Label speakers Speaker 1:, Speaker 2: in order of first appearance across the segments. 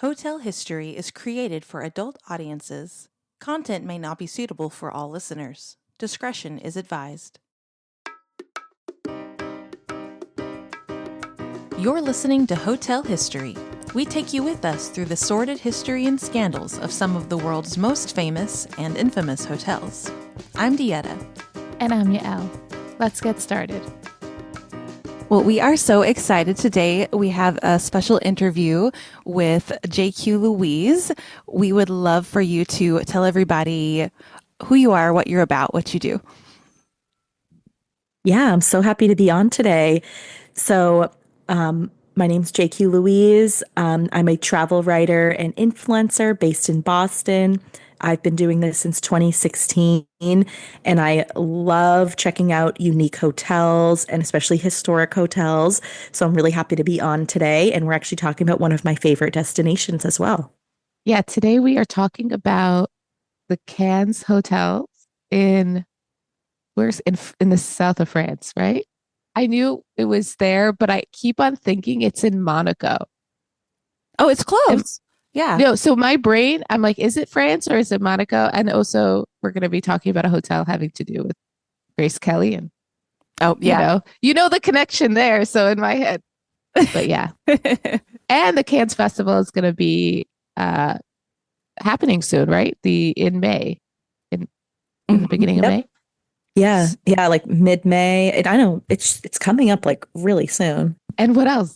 Speaker 1: Hotel history is created for adult audiences. Content may not be suitable for all listeners. Discretion is advised. You're listening to Hotel History. We take you with us through the sordid history and scandals of some of the world's most famous and infamous hotels. I'm Dieta.
Speaker 2: And I'm Yael. Let's get started.
Speaker 1: Well, we are so excited today. We have a special interview with JQ Louise. We would love for you to tell everybody who you are, what you're about, what you do.
Speaker 3: Yeah, I'm so happy to be on today. So, my name's JQ Louise. I'm a travel writer and influencer based in Boston. I've been doing this since 2016, and I love checking out unique hotels and especially historic hotels. So I'm really happy to be on today, and we're actually talking about one of my favorite destinations as well.
Speaker 2: Yeah, today we are talking about the Cannes hotels in where's in the south of France, right? I knew it was there, but I keep on thinking it's in Monaco.
Speaker 1: Oh, it's close. Yeah.
Speaker 2: No, so my brain, I'm like, is it France or is it Monaco? And also, we're going to be talking about a hotel having to do with Grace Kelly, and
Speaker 1: oh, yeah,
Speaker 2: you know the connection there. So in my head, but yeah, and the Cannes Festival is going to be happening soon, right? In May, in the beginning of May.
Speaker 3: Yeah, like mid-May. And I know it's coming up like really soon.
Speaker 2: And what else?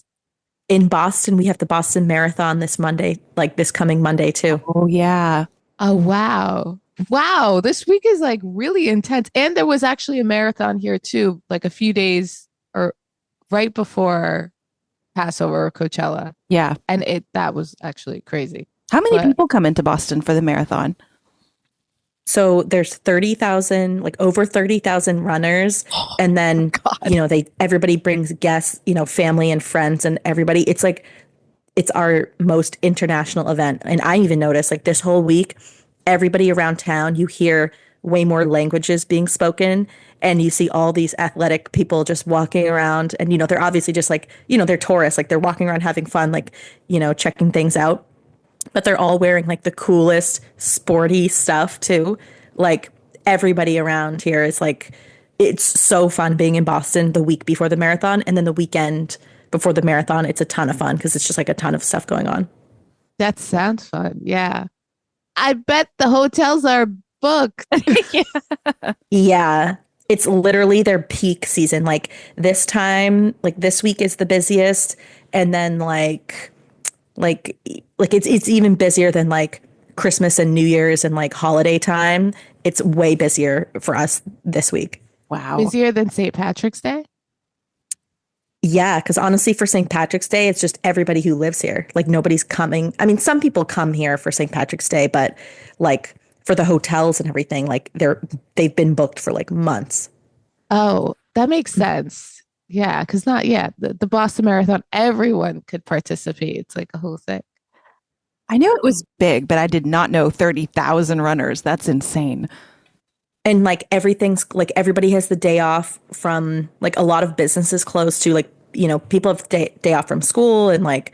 Speaker 3: In Boston, we have the Boston Marathon this Monday, like this coming Monday too.
Speaker 1: Oh, yeah.
Speaker 2: Oh, wow. Wow. This week is like really intense. And there was actually a marathon here too, like a few days or right before Passover or Coachella.
Speaker 1: Yeah.
Speaker 2: And that was actually crazy.
Speaker 1: How many people come into Boston for the marathon?
Speaker 3: So there's 30,000, like over 30,000 runners. And then, everybody brings guests, family and friends and everybody. It's like, it's our most international event. And I even noticed like this whole week, everybody around town, you hear way more languages being spoken, and you see all these athletic people just walking around. And, they're obviously just like, they're tourists, like they're walking around having fun, like, checking things out. But they're all wearing like the coolest sporty stuff too. Like everybody around here is like, it's so fun being in Boston the week before the marathon. And then the weekend before the marathon, it's a ton of fun because it's just like a ton of stuff going on.
Speaker 2: That sounds fun. Yeah. I bet the hotels are booked.
Speaker 3: Yeah. It's literally their peak season. Like this time, like this week is the busiest. And then like it's even busier than like Christmas and New Year's and like holiday time. It's way busier for us this week.
Speaker 1: Wow.
Speaker 2: Busier than St. Patrick's Day?
Speaker 3: Yeah, because honestly, for St. Patrick's Day, it's just everybody who lives here. Like nobody's coming. I mean, some people come here for St. Patrick's Day, but like for the hotels and everything, like they've been booked for like months.
Speaker 2: Oh, that makes sense. Yeah, because the Boston Marathon, everyone could participate. It's like a whole thing.
Speaker 1: I knew it was big, but I did not know 30,000 runners. That's insane.
Speaker 3: And like everything's like everybody has the day off from like a lot of businesses closed too. Like, people have day off from school, and like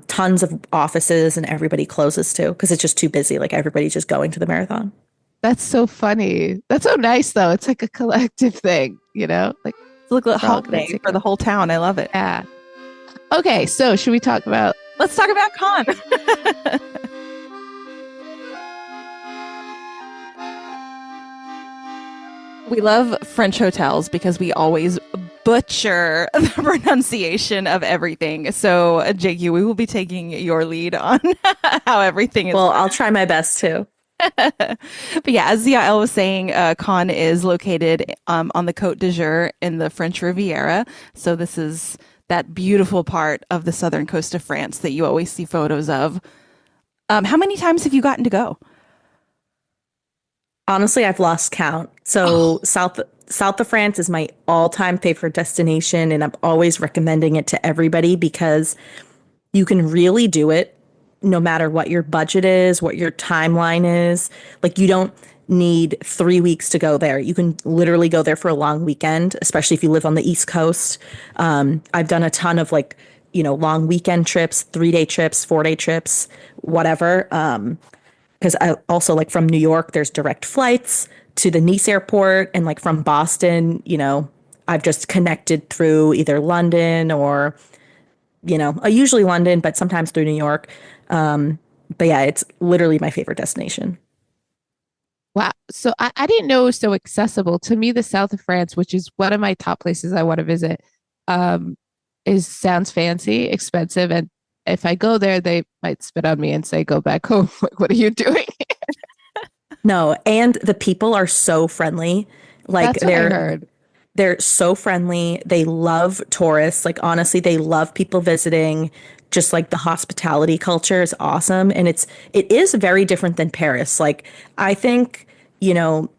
Speaker 3: tons of offices, and everybody closes too because it's just too busy. Like everybody's just going to the marathon.
Speaker 2: That's so funny. That's so nice though. It's like a collective thing, like
Speaker 1: it's like a holiday for the whole town. I love it.
Speaker 2: Yeah. Okay, so should we talk about?
Speaker 1: Let's talk about Cannes. We love French hotels because we always butcher the pronunciation of everything. So, JQ, we will be taking your lead on how everything is.
Speaker 3: Well, I'll try my best too.
Speaker 1: But yeah, as Yael was saying, Cannes is located on the Côte d'Azur in the French Riviera. So this is that beautiful part of the southern coast of France that you always see photos of. How many times have you gotten to go?
Speaker 3: Honestly, I've lost count. So south of France is my all-time favorite destination, and I'm always recommending it to everybody because you can really do it no matter what your budget is, what your timeline is. Like you don't need 3 weeks to go there. You can literally go there for a long weekend, especially if you live on the East Coast. I've done a ton of like long weekend trips, 3-day trips, 4-day trips, whatever. Because I also like from New York, there's direct flights to the Nice airport, and like from Boston, I've just connected through either London or, usually London, but sometimes through New York. But yeah, it's literally my favorite destination.
Speaker 2: Wow. So I didn't know it was so accessible. To me, the south of France, which is one of my top places I want to visit, um, is sounds fancy, expensive, and if I go there, they might spit on me and say, "Go back home." Like, what are you doing?
Speaker 3: No, and the people are so friendly. Like
Speaker 2: That's what I heard.
Speaker 3: they're so friendly. They love tourists. Like honestly, they love people visiting. Just like the hospitality culture is awesome. And it is very different than Paris. Like I think,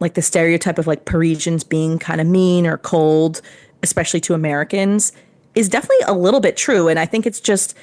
Speaker 3: like the stereotype of like Parisians being kind of mean or cold, especially to Americans, is definitely a little bit true. And I think it's just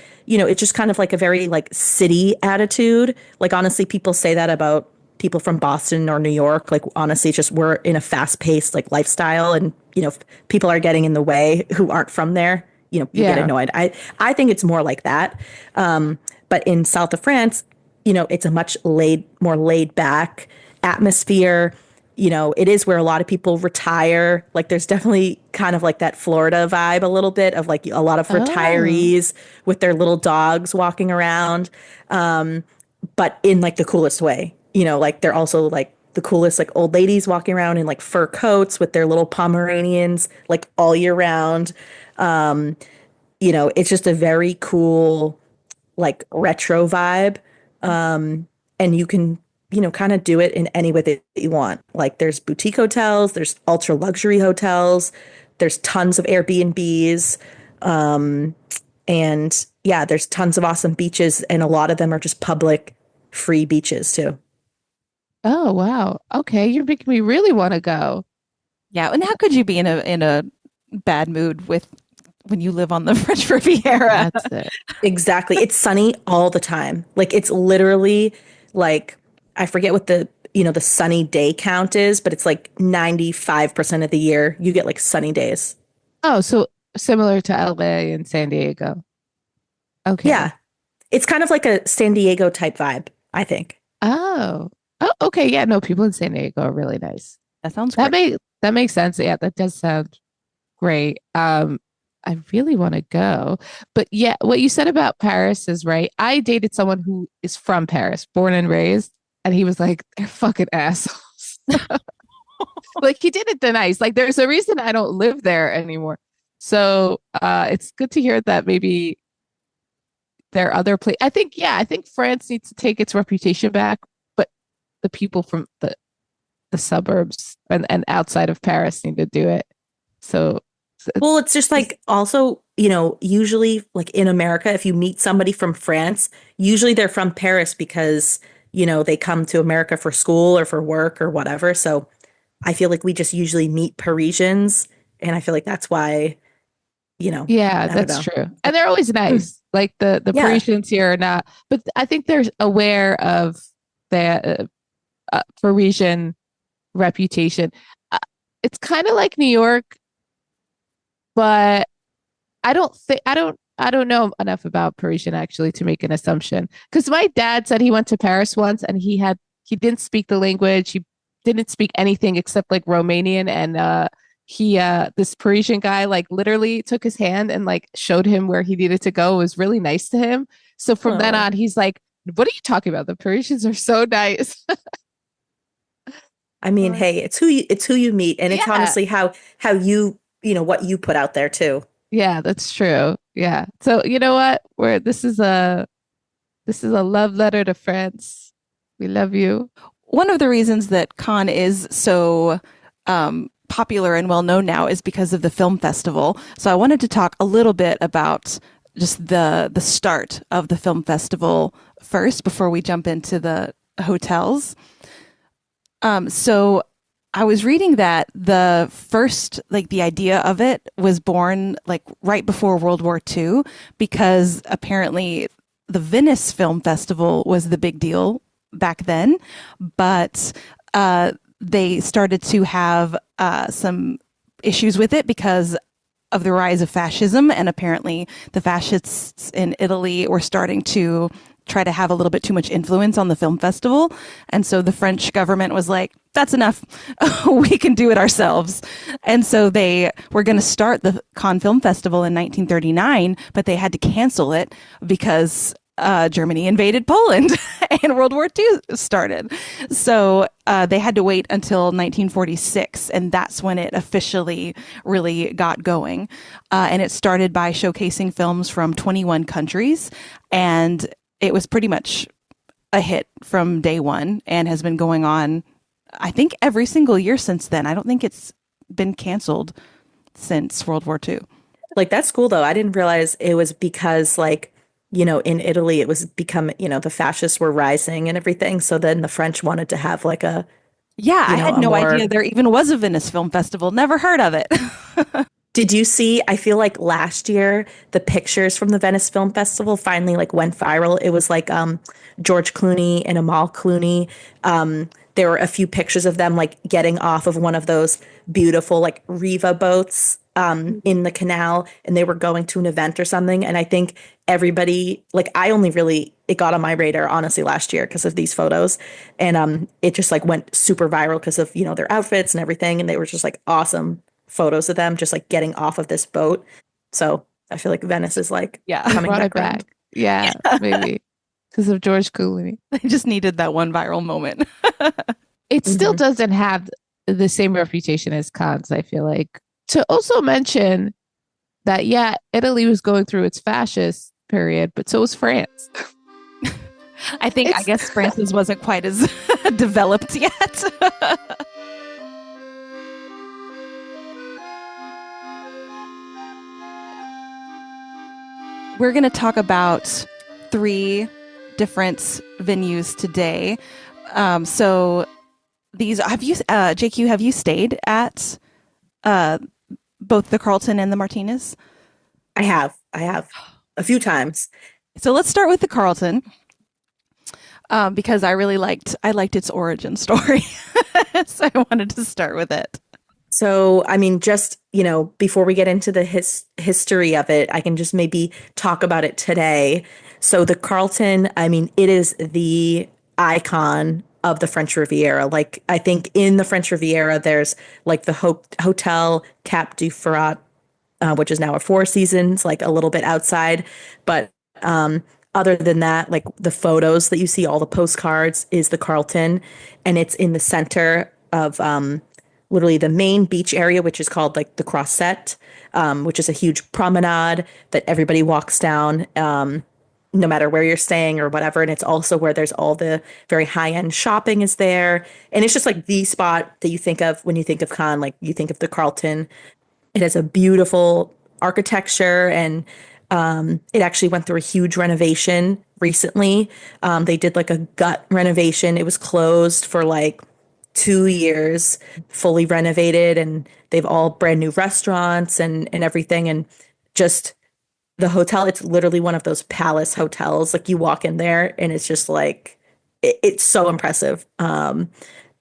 Speaker 3: kind of like a very like city attitude. Like honestly, people say that about people from Boston or New York. Like honestly, it's just we're in a fast-paced like lifestyle, and if people are getting in the way who aren't from there, you get
Speaker 2: Yeah.
Speaker 3: annoyed. I think it's more like that. But in south of France, it's a much more laid back atmosphere. It is where a lot of people retire. Like there's definitely kind of like that Florida vibe a little bit of like a lot of
Speaker 2: Oh.
Speaker 3: retirees with their little dogs walking around. But in like the coolest way. Like they're also like the coolest like old ladies walking around in like fur coats with their little Pomeranians like all year round. Um, it's just a very cool like retro vibe. And you can, kind of do it in any way that you want. Like there's boutique hotels, there's ultra luxury hotels, there's tons of Airbnbs. Um, and yeah, there's tons of awesome beaches, and a lot of them are just public free beaches too.
Speaker 2: Oh, wow. Okay, you're making me really want to go.
Speaker 1: Yeah, and how could you be in a bad mood with when you live on the French Riviera?
Speaker 2: That's it.
Speaker 3: Exactly. It's sunny all the time. Like it's literally like I forget what the sunny day count is, but it's like 95% of the year you get like sunny days.
Speaker 2: Oh, so similar to LA and San Diego. Okay.
Speaker 3: Yeah. It's kind of like a San Diego type vibe, I think.
Speaker 2: Oh. Oh, okay. Yeah, no, people in San Diego are really nice.
Speaker 1: That sounds
Speaker 2: That
Speaker 1: great.
Speaker 2: may that makes sense. Yeah, that does sound great. I really want to go. But yeah, what you said about Paris is right. I dated someone who is from Paris, born and raised, and he was like, they're fucking assholes. Like he didn't deny. He's like, there's a reason I don't live there anymore. So it's good to hear that maybe there are other places. I think France needs to take its reputation back, but the people from the suburbs and outside of Paris need to do it. So
Speaker 3: Well, it's just like also, usually like in America, if you meet somebody from France, usually they're from Paris because, they come to America for school or for work or whatever. So I feel like we just usually meet Parisians. And I feel like that's why,
Speaker 2: yeah,
Speaker 3: I don't
Speaker 2: that's
Speaker 3: know.
Speaker 2: true. And they're always
Speaker 3: Hmm.
Speaker 2: nice. Like the
Speaker 3: Yeah.
Speaker 2: Parisians here are not, but I think they're aware of the Parisian reputation. Uh, it's kind of like New York, but I don't know enough about Parisian actually to make an assumption. Because my dad said he went to Paris once and he didn't speak the language. He didn't speak anything except like Romanian, and he this Parisian guy like literally took his hand and like showed him where he needed to go. It was really nice to him. So from then
Speaker 3: Oh,
Speaker 2: on, he's like, "What are you talking about? The Parisians are so nice."
Speaker 3: I mean,
Speaker 2: Like,
Speaker 3: hey, it's who you meet, and it's
Speaker 2: yeah,
Speaker 3: honestly how what you put out there too.
Speaker 2: yeah, that's true. Yeah. So you know what? We're this is a love letter to France. We love you.
Speaker 1: One of the reasons that Cannes is so popular and well known now is because of the film festival. So I wanted to talk a little bit about just the start of the film festival first before we jump into the hotels. So I was reading that the first, like the idea of it was born like right before World War II, because apparently the Venice Film Festival was the big deal back then, but they started to have some issues with it because of the rise of fascism, and apparently the fascists in Italy were starting to try to have a little bit too much influence on the film festival. And so the French government was like, that's enough. We can do it ourselves. And so they were going to start the Cannes Film Festival in 1939, but they had to cancel it because Germany invaded Poland and World War II started. So they had to wait until 1946, and that's when it officially really got going. And it started by showcasing films from 21 countries, and it was pretty much a hit from day one and has been going on, I think, every single year since then. I don't think it's been canceled since World War II.
Speaker 3: Like that's cool though. I didn't realize it was because like, in Italy it was become, the fascists were rising and everything. So then the French wanted to have like a,
Speaker 1: Yeah, I had
Speaker 3: a
Speaker 1: no
Speaker 3: more
Speaker 1: idea there even was a Venice Film Festival. Never heard of it.
Speaker 3: Did you see, I feel like last year the pictures from the Venice Film Festival finally like went viral. It was like George Clooney and Amal Clooney. There were a few pictures of them like getting off of one of those beautiful like Riva boats in the canal, and they were going to an event or something. And I think everybody, like I only really, it got on my radar honestly last year because of these photos. And it just like went super viral because of, their outfits and everything. And they were just like awesome photos of them just like getting off of this boat. So I feel like Venice is like
Speaker 1: Yeah.
Speaker 3: coming
Speaker 2: Brought it
Speaker 3: back around.
Speaker 2: back. Yeah, maybe because of George Clooney.
Speaker 1: They just needed that one viral moment.
Speaker 2: It still
Speaker 3: Mhm.
Speaker 2: doesn't have the same reputation as Cannes, I feel like. To also mention that, yeah, Italy was going through its fascist period, but so was France.
Speaker 1: I guess Francis wasn't quite as developed yet. We're going to talk about 3 different venues today. So these have you, JQ, have you stayed at both the Carlton and the Martinez?
Speaker 3: I have a few times.
Speaker 1: So let's start with the Carlton. Because I liked its origin story. So I wanted to start with it.
Speaker 3: So, I mean, just, before we get into the history of it, I can just maybe talk about it today. So the Carlton, I mean, it is the icon of the French Riviera. Like, I think in the French Riviera, there's like the Hotel Cap du Ferrat, which is now a Four Seasons, like a little bit outside. But other than that, like the photos that you see, all the postcards is the Carlton, and it's in the center of literally the main beach area, which is called like the Croisette, which is a huge promenade that everybody walks down, no matter where you're staying or whatever. And it's also where there's all the very high end shopping is there. And it's just like the spot that you think of when you think of Cannes, like you think of the Carlton. It has a beautiful architecture, and it actually went through a huge renovation recently. They did like a gut renovation. It was closed for like 2 years, fully renovated, and they've all brand new restaurants and everything. And just the hotel, it's literally one of those palace hotels. Like you walk in there and it's just like it's so impressive.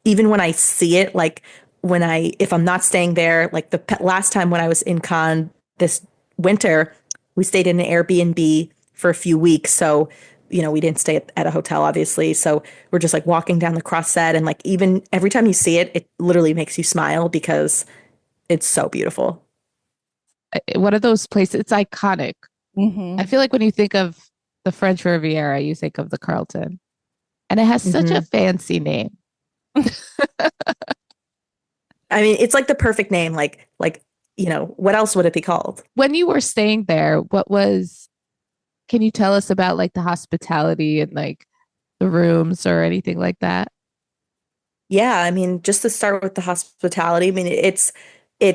Speaker 3: Even when I see it, like if I'm not staying there, like the last time when I was in Cannes this winter, we stayed in an Airbnb for a few weeks. So, we didn't stay at a hotel, obviously. So we're just like walking down the Croisette, and like even every time you see it, it literally makes you smile because it's so beautiful.
Speaker 2: One of those places, it's iconic.
Speaker 1: Mm-hmm.
Speaker 2: I feel like when you think of the French Riviera, you think of the Carlton. And it has such a fancy name.
Speaker 3: I mean, it's like the perfect name. What else would it be called?
Speaker 2: When you were staying there, can you tell us about like the hospitality and like the rooms or anything like that?
Speaker 3: Yeah, I mean, just to start with the hospitality, I mean, it's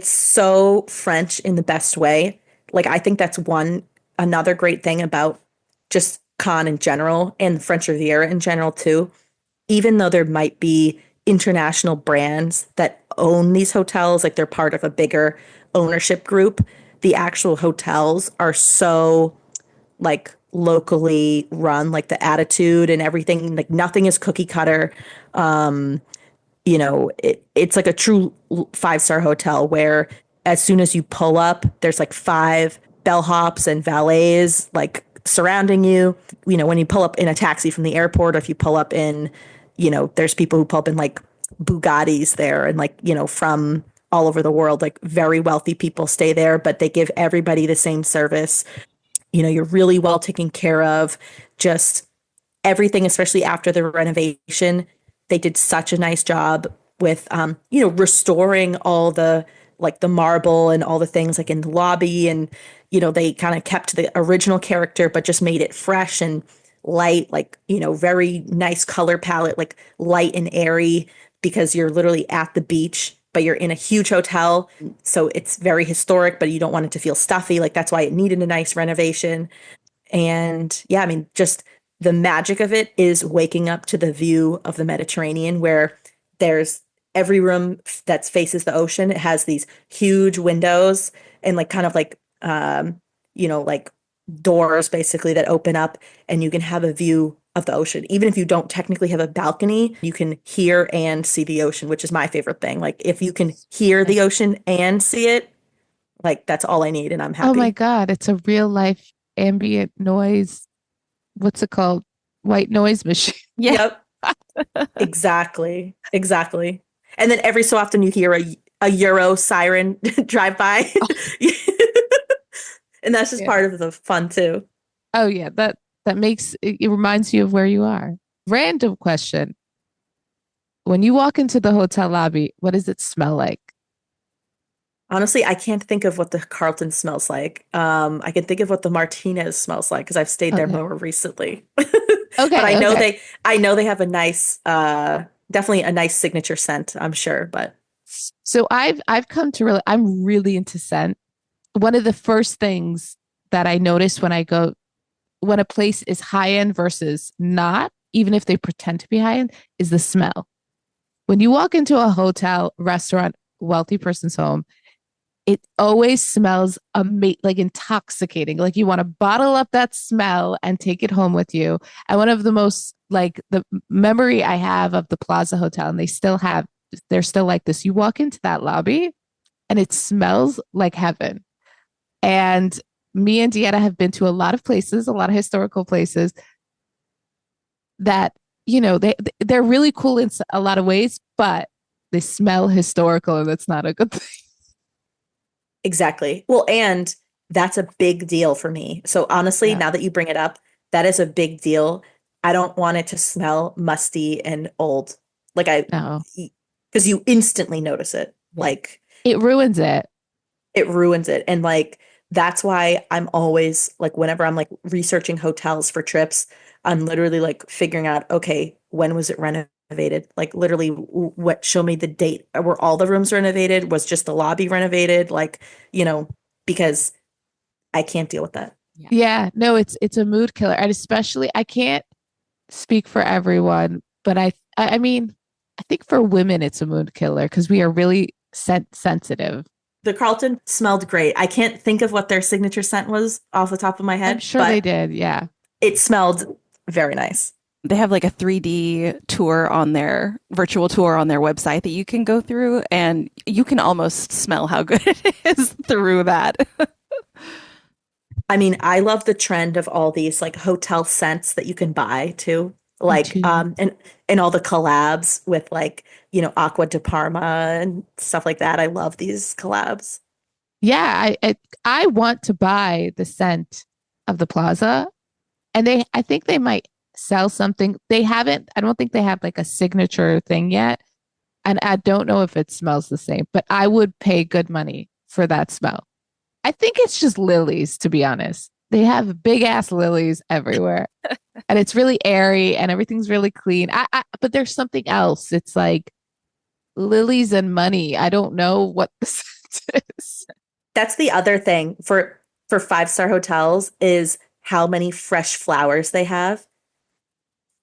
Speaker 3: so French in the best way. Like I think that's another great thing about just Cannes in general and the French Riviera in general too. Even though there might be international brands that own these hotels, like they're part of a bigger ownership group, the actual hotels are so like locally run, like the attitude and everything, like nothing is cookie cutter. It's like a true 5-star hotel where as soon as you pull up, there's like five bellhops and valets like surrounding you. You know, when you pull up in a taxi from the airport, or if you pull up in, you know, there's people who pull up in like Bugattis there and like, you know, from all over the world, like very wealthy people stay there, but they give everybody the same service. You know, you're really well taken care of. Just everything, especially after the renovation, they did such a nice job with, you know, restoring all the like the marble and all the things like in the lobby. And, you know, they kind of kept the original character, but just made it fresh and light, like, you know, very nice color palette, like light and airy, because you're literally at the beach, but you're in a huge hotel. So it's very historic, but you don't want it to feel stuffy. Like that's why it needed a nice renovation. And yeah, I mean, just the magic of it is waking up to the view of the Mediterranean, where there's every room that faces the ocean. It has these huge windows and like kind of like, you know, like doors basically that open up, and you can have a view of the ocean. Even if you don't technically have a balcony, you can hear and see the ocean, which is my favorite thing. Like if you can hear the ocean and see it, like that's all I need and I'm
Speaker 2: Oh my
Speaker 3: happy.
Speaker 2: God, it's a real life ambient noise. What's it called? White noise machine.
Speaker 1: Yeah.
Speaker 3: Yep. Exactly. Exactly. And then every so often you hear a Euro siren drive by. And that's just
Speaker 2: Yeah.
Speaker 3: part of the fun too.
Speaker 2: Oh yeah, that makes it reminds you of where you are. Random question. When you walk into the hotel lobby, what does it smell like?
Speaker 3: Honestly, I can't think of what the Carlton smells like. I can think of what the Martinez smells like because I've stayed there
Speaker 2: Okay.
Speaker 3: more recently. But
Speaker 2: Okay, okay.
Speaker 3: I know they have a nice definitely a nice signature scent, I'm sure, but
Speaker 2: So I've come to really I'm really into scent. One of the first things that I notice when a place is high end versus not, even if they pretend to be high end, is the smell. When you walk into a hotel, restaurant, wealthy person's home, it always smells like intoxicating. Like you want to bottle up that smell and take it home with you. And one of the most like the memory I have of the Plaza Hotel, and they're still like this. You walk into that lobby and it smells like heaven. And me and Deanna have been to a lot of places, a lot of historical places that, you know, they're really cool in a lot of ways, but they smell historical and that's not a good thing.
Speaker 3: exactly. Well, and that's a big deal for me. So honestly,
Speaker 2: Yeah.
Speaker 3: now that you bring it up, that is a big deal. I don't want it to smell musty and old. Like
Speaker 2: No.
Speaker 3: because you instantly notice it.
Speaker 2: Yeah.
Speaker 3: Like
Speaker 2: It ruins it.
Speaker 3: it ruins it. And like that's why I'm always like whenever I'm like researching hotels for trips, I'm literally like figuring out, okay, when was it renovated? Like literally what show me the date. Were all the rooms renovated? Was just the lobby renovated? Like, you know, because I can't deal with that.
Speaker 1: Yeah.
Speaker 2: Yeah, no, it's a mood killer. And especially I can't speak for everyone, but I mean, I think for women it's a mood killer because we are really sensitive.
Speaker 3: The Carlton smelled great. I can't think of what their signature scent was off the top of my
Speaker 2: I'm
Speaker 3: head,
Speaker 2: sure they
Speaker 3: but
Speaker 2: did. Yeah.
Speaker 3: it smelled very nice.
Speaker 1: They have like a 3D tour on their virtual tour on their website that you can go through, and you can almost smell how good it is through that.
Speaker 3: I mean, I love the trend of all these like hotel scents that you can buy too.
Speaker 2: Me
Speaker 3: Like
Speaker 2: too.
Speaker 3: and all the collabs with like, you know, Aqua de Parma and stuff like that. I love these collabs.
Speaker 2: Yeah, I want to buy the scent of the plaza, and I think they might sell something. They haven't. I don't think they have like a signature thing yet, and I don't know if it smells the same. But I would pay good money for that smell. I think it's just lilies, to be honest. They have big ass lilies everywhere, and it's really airy, and everything's really clean. But there's something else. It's like lilies and money. I don't know what the scent is.
Speaker 3: That's the other thing for five-star hotels is how many fresh flowers they have.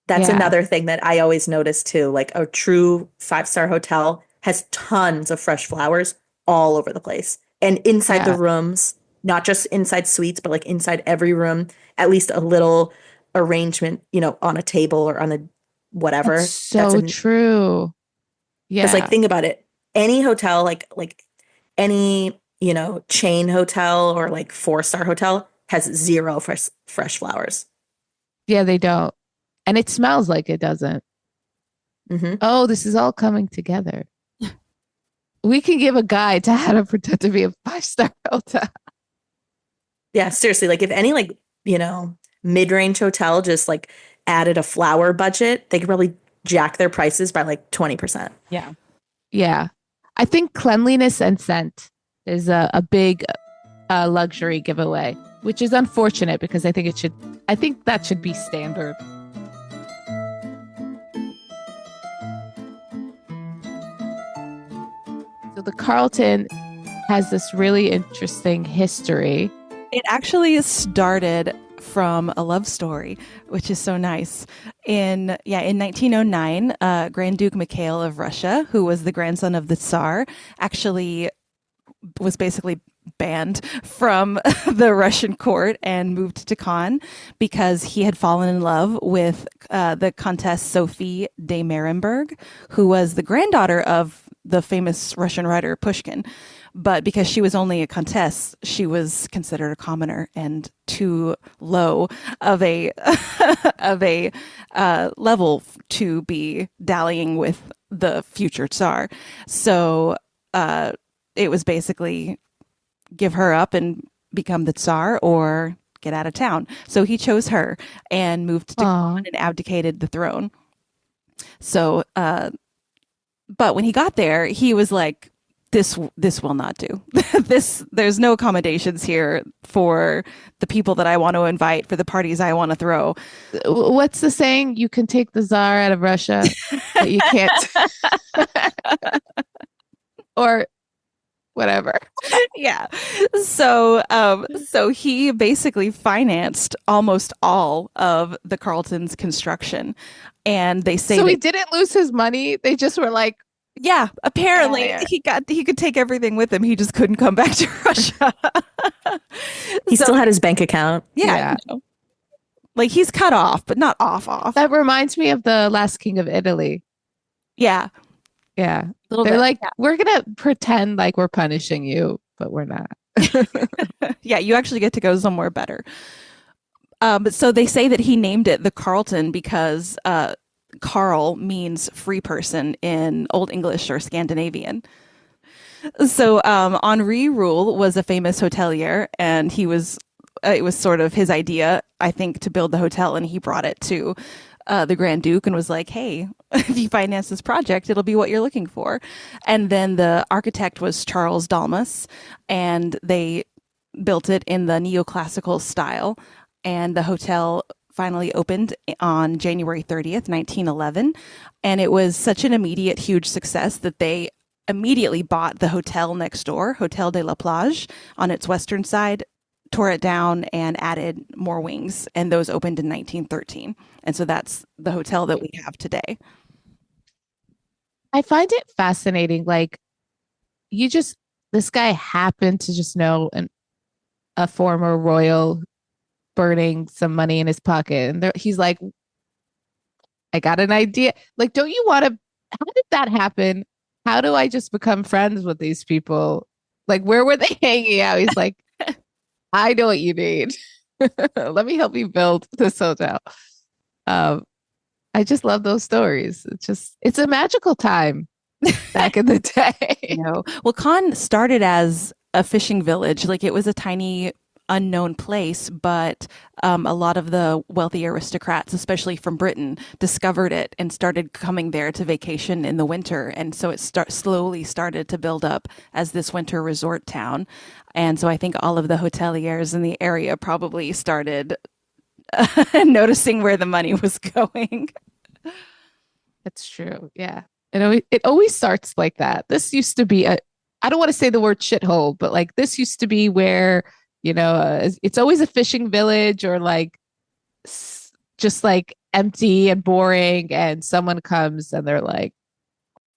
Speaker 3: That's
Speaker 2: Yeah,
Speaker 3: another thing that I always notice too. Like a true five-star hotel has tons of fresh flowers all over the place. And inside the
Speaker 2: yeah.
Speaker 3: rooms, not just inside suites, but like inside every room, at least a little arrangement, you know, on a table or on a
Speaker 2: That's
Speaker 3: whatever. That's
Speaker 2: so
Speaker 3: an
Speaker 2: true.
Speaker 3: because like
Speaker 2: Yeah.
Speaker 3: think about it. Any hotel, like any chain hotel or like 4-star hotel has zero fresh flowers.
Speaker 2: Yeah, they don't. And it smells like it doesn't.
Speaker 3: Hmm.
Speaker 2: Oh, this is all coming together. We can give a guide to how to pretend to be a 5-star hotel.
Speaker 3: Yeah, seriously. Like if any mid-range hotel just like added a flower budget, they could probably jack their prices by like 20%.
Speaker 1: Yeah.
Speaker 2: Yeah. I think cleanliness and scent is a big luxury giveaway, which is unfortunate because I think that should be standard. So the Carlton has this really interesting history.
Speaker 1: It actually started from a love story, which is so nice. In 1909, Grand Duke Mikhail of Russia, who was the grandson of the Tsar, actually was basically banned from the Russian court and moved to Cannes because he had fallen in love with the Countess Sophie de Merenberg, who was the granddaughter of the famous Russian writer Pushkin. But because she was only a countess, she was considered a commoner and too low of a of a level to be dallying with the future Tsar. So it was basically give her up and become the Tsar or get out of town. So he chose her and moved to Cannes and abdicated the throne. So, but when he got there, he was like, this will not do. There's no accommodations here for the people that I want to invite, for the parties I want to throw.
Speaker 2: What's the saying? You can take the Tsar out of Russia, but you can't. Or whatever.
Speaker 1: Yeah. So he basically financed almost all of the Carlton's construction. And they say
Speaker 2: he didn't lose his money. They just were like,
Speaker 1: yeah, apparently he could take everything with him. He just couldn't come back to Russia.
Speaker 3: He still had his bank account.
Speaker 1: Yeah. Like he's cut off, but not off.
Speaker 2: That reminds me of the Last King of Italy.
Speaker 1: Yeah.
Speaker 2: Yeah. They're like, we're going to pretend like we're punishing you, but we're not.
Speaker 1: Yeah, you actually get to go somewhere better. But so they say that he named it the Carlton because Carl means free person in Old English or Scandinavian. So Henri Roule was a famous hotelier, and it was sort of his idea, I think, to build the hotel, and he brought it to the Grand Duke and was like, hey, if you finance this project, it'll be what you're looking for. And then the architect was Charles Dalmas, and they built it in the neoclassical style, and the hotel finally opened on January 30th, 1911. And it was such an immediate, huge success that they immediately bought the hotel next door, Hotel de la Plage, on its western side, tore it down and added more wings. And those opened in 1913. And so that's the hotel that we have today.
Speaker 2: I find it fascinating. Like, this guy happened to just know a former royal burning some money in his pocket. And he's like, I got an idea. Like, don't you want to, how did that happen? How do I just become friends with these people? Like, where were they hanging out? He's like, I know what you need. Let me help you build this hotel. I just love those stories. It's a magical time back in the day.
Speaker 1: Well, Cannes started as a fishing village. Like it was a tiny unknown place, but a lot of the wealthy aristocrats, especially from Britain, discovered it and started coming there to vacation in the winter. And so it slowly started to build up as this winter resort town. And so I think all of the hoteliers in the area probably started noticing where the money was going.
Speaker 2: That's true. Yeah. It always starts like that. This used to be I don't want to say the word shithole, but like this used to be where, it's always a fishing village or like just like empty and boring. And someone comes and they're like,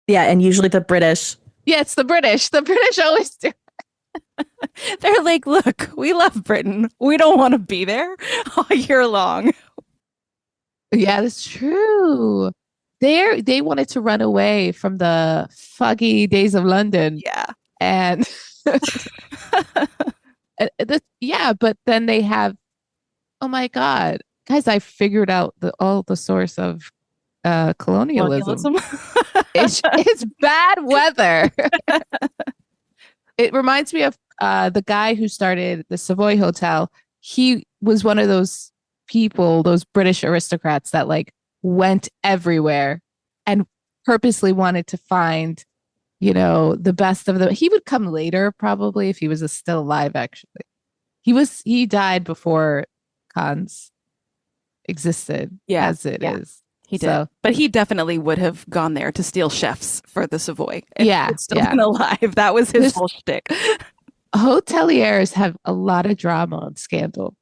Speaker 3: yeah. And usually the British.
Speaker 2: Yeah, it's the British. The British always do.
Speaker 1: They're like, look, we love Britain. We don't want to be there all year long.
Speaker 2: Yeah, that's true. They wanted to run away from the foggy days of London.
Speaker 1: Yeah.
Speaker 2: And Yeah, but then they have, oh my God, guys, I figured out all the source of colonialism.
Speaker 1: Colonialism.
Speaker 2: It's bad weather. It reminds me of the guy who started the Savoy Hotel. He was one of those people, those British aristocrats that like went everywhere and purposely wanted to find, the best of them. He would come later, probably, if he was still alive, actually. He died before Cannes existed
Speaker 1: Yeah,
Speaker 2: as it
Speaker 1: yeah,
Speaker 2: is.
Speaker 1: he did.
Speaker 2: So
Speaker 1: But he definitely would have gone there to steal chefs for the Savoy if he
Speaker 2: yeah,
Speaker 1: had still
Speaker 2: yeah.
Speaker 1: been alive. That was his
Speaker 2: This
Speaker 1: whole shtick.
Speaker 2: hoteliers have a lot of drama and scandal.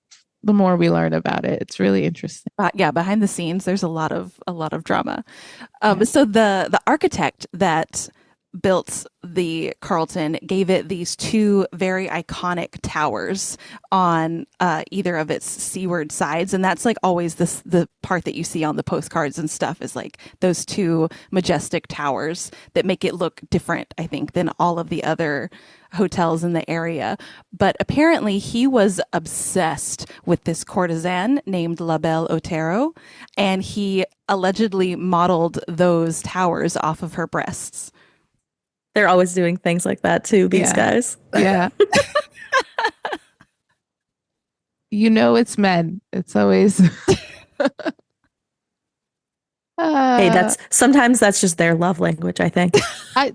Speaker 2: The more we learn about it, it's really interesting.
Speaker 1: Yeah, behind the scenes, there's a lot of drama.
Speaker 2: Yeah.
Speaker 1: So the architect that built the Carlton gave it these two very iconic towers on either of its seaward sides, and that's like always the part that you see on the postcards and stuff is like those two majestic towers that make it look different, I think, than all of the other hotels in the area. But apparently he was obsessed with this courtesan named La Belle Otero, and he allegedly modeled those towers off of her breasts.
Speaker 3: They're always doing things like that too, these
Speaker 2: Yeah.
Speaker 3: guys.
Speaker 2: Yeah. It's men. It's always
Speaker 3: Hey,
Speaker 2: uh
Speaker 3: sometimes that's just their love language, I think.
Speaker 2: I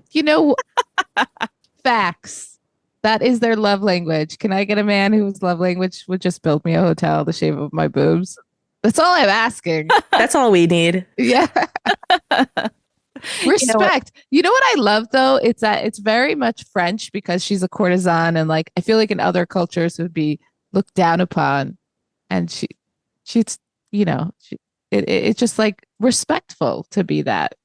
Speaker 2: facts. That is their love language. Can I get a man whose love language would just build me a hotel the shape of my boobs? That's all I'm asking.
Speaker 3: That's all we need.
Speaker 2: Yeah.
Speaker 1: You know what?
Speaker 2: Respect. You know what I love though? It's that it's very much French because she's a courtesan and like I feel like in other cultures would be looked down upon. And she's it's just like respectful to be that.